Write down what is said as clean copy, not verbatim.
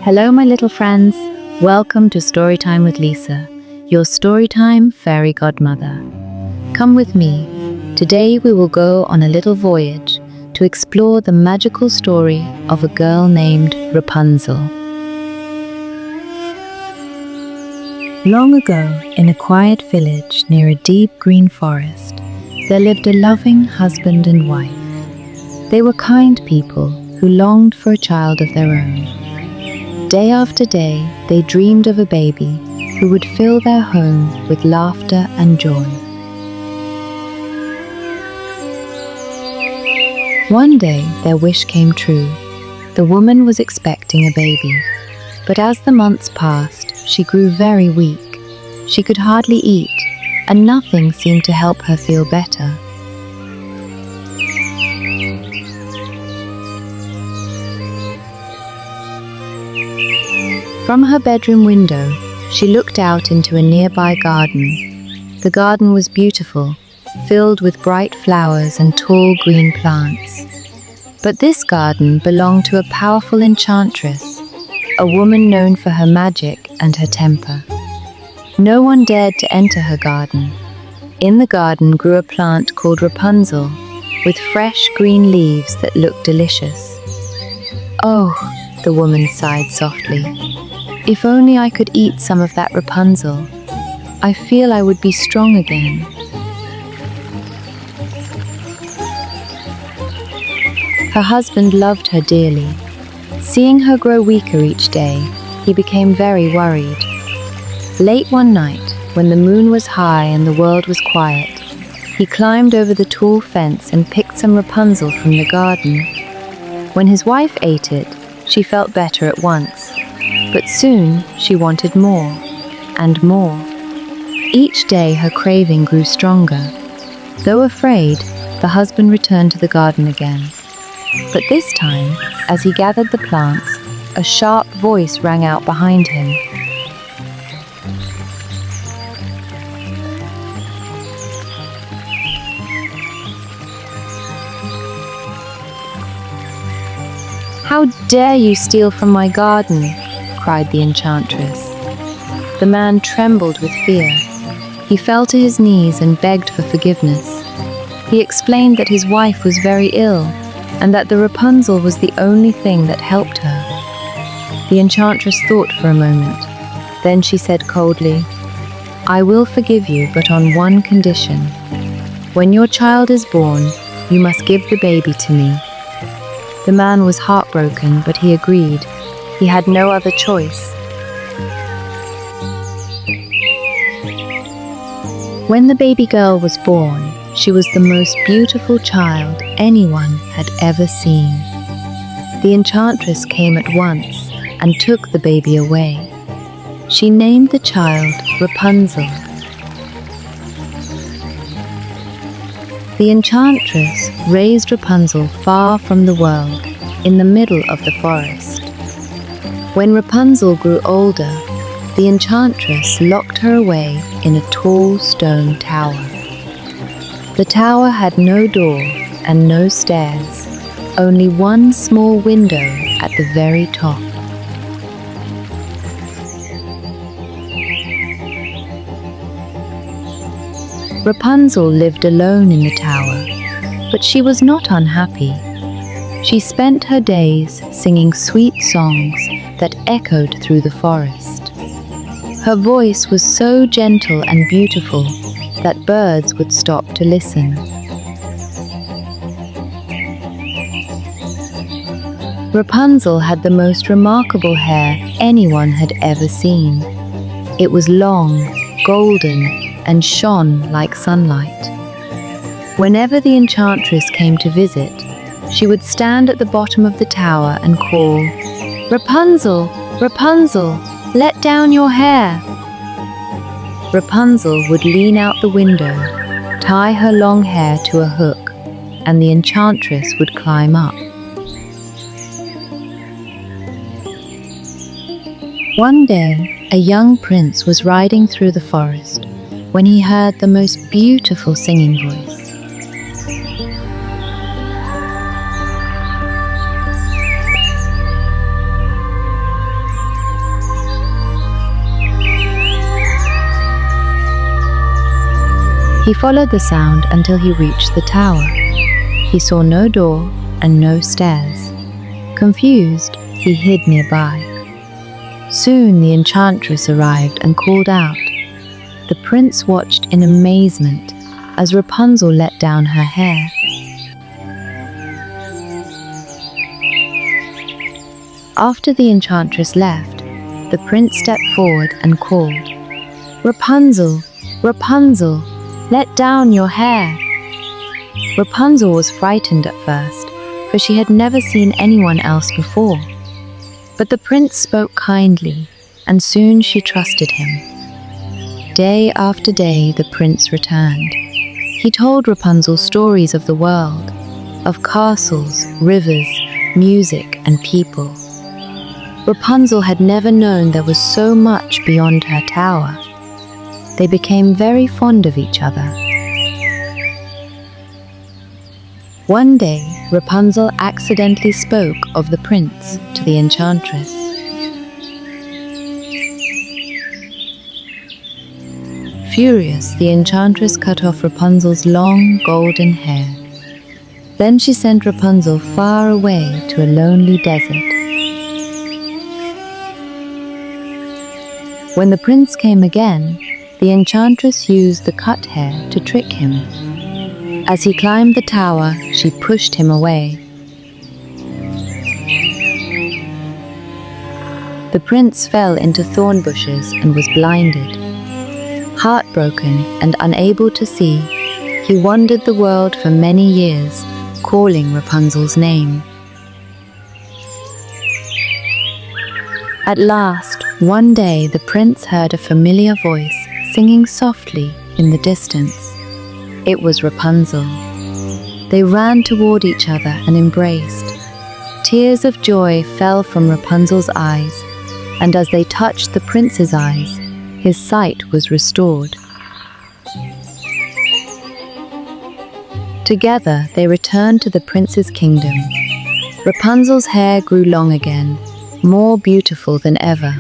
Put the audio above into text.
Hello, my little friends. Welcome to Storytime with Lisa, your Storytime fairy godmother. Come with me. Today we will go on a little voyage to explore the magical story of a girl named Rapunzel. Long ago, in a quiet village near a deep green forest, there lived a loving husband and wife. They were kind people who longed for a child of their own. Day after day, they dreamed of a baby who would fill their home with laughter and joy. One day, their wish came true. The woman was expecting a baby, but as the months passed, she grew very weak. She could hardly eat, and nothing seemed to help her feel better. From her bedroom window, she looked out into a nearby garden. The garden was beautiful, filled with bright flowers and tall green plants. But this garden belonged to a powerful enchantress, a woman known for her magic and her temper. No one dared to enter her garden. In the garden grew a plant called Rapunzel, with fresh green leaves that looked delicious. "Oh," the woman sighed softly, "if only I could eat some of that Rapunzel. I feel I would be strong again." Her husband loved her dearly. Seeing her grow weaker each day, he became very worried. Late one night, when the moon was high and the world was quiet, he climbed over the tall fence and picked some Rapunzel from the garden. When his wife ate it, she felt better at once. But soon she wanted more and more. Each day her craving grew stronger. Though afraid, the husband returned to the garden again. But this time, as he gathered the plants, a sharp voice rang out behind him. "How dare you steal from my garden?" cried the enchantress. The man trembled with fear. He fell to his knees and begged for forgiveness. He explained that his wife was very ill and that the Rapunzel was the only thing that helped her. The enchantress thought for a moment. Then she said coldly, "I will forgive you, but on one condition. When your child is born, you must give the baby to me." The man was heartbroken, but he agreed. He had no other choice. When the baby girl was born, she was the most beautiful child anyone had ever seen. The enchantress came at once and took the baby away. She named the child Rapunzel. The enchantress raised Rapunzel far from the world, in the middle of the forest. When Rapunzel grew older, the enchantress locked her away in a tall stone tower. The tower had no door and no stairs, only one small window at the very top. Rapunzel lived alone in the tower, but she was not unhappy. She spent her days singing sweet songs that echoed through the forest. Her voice was so gentle and beautiful that birds would stop to listen. Rapunzel had the most remarkable hair anyone had ever seen. It was long, golden, and shone like sunlight. Whenever the enchantress came to visit, she would stand at the bottom of the tower and call, "Rapunzel, Rapunzel, let down your hair." Rapunzel would lean out the window, tie her long hair to a hook, and the enchantress would climb up. One day, a young prince was riding through the forest when he heard the most beautiful singing voice. He followed the sound until he reached the tower. He saw no door and no stairs. Confused, he hid nearby. Soon the enchantress arrived and called out. The prince watched in amazement as Rapunzel let down her hair. After the enchantress left, the prince stepped forward and called, "Rapunzel, Rapunzel, let down your hair." Rapunzel was frightened at first, for she had never seen anyone else before. But the prince spoke kindly, and soon she trusted him. Day after day the prince returned. He told Rapunzel stories of the world, of castles, rivers, music, and people. Rapunzel had never known there was so much beyond her tower. They became very fond of each other. One day, Rapunzel accidentally spoke of the prince to the enchantress. Furious, the enchantress cut off Rapunzel's long golden hair. Then she sent Rapunzel far away to a lonely desert. When the prince came again, the enchantress used the cut hair to trick him. As he climbed the tower, she pushed him away. The prince fell into thorn bushes and was blinded. Heartbroken and unable to see, he wandered the world for many years, calling Rapunzel's name. At last, one day the prince heard a familiar voice singing softly in the distance. It was Rapunzel. They ran toward each other and embraced. Tears of joy fell from Rapunzel's eyes, and as they touched the prince's eyes, his sight was restored. Together they returned to the prince's kingdom. Rapunzel's hair grew long again, more beautiful than ever.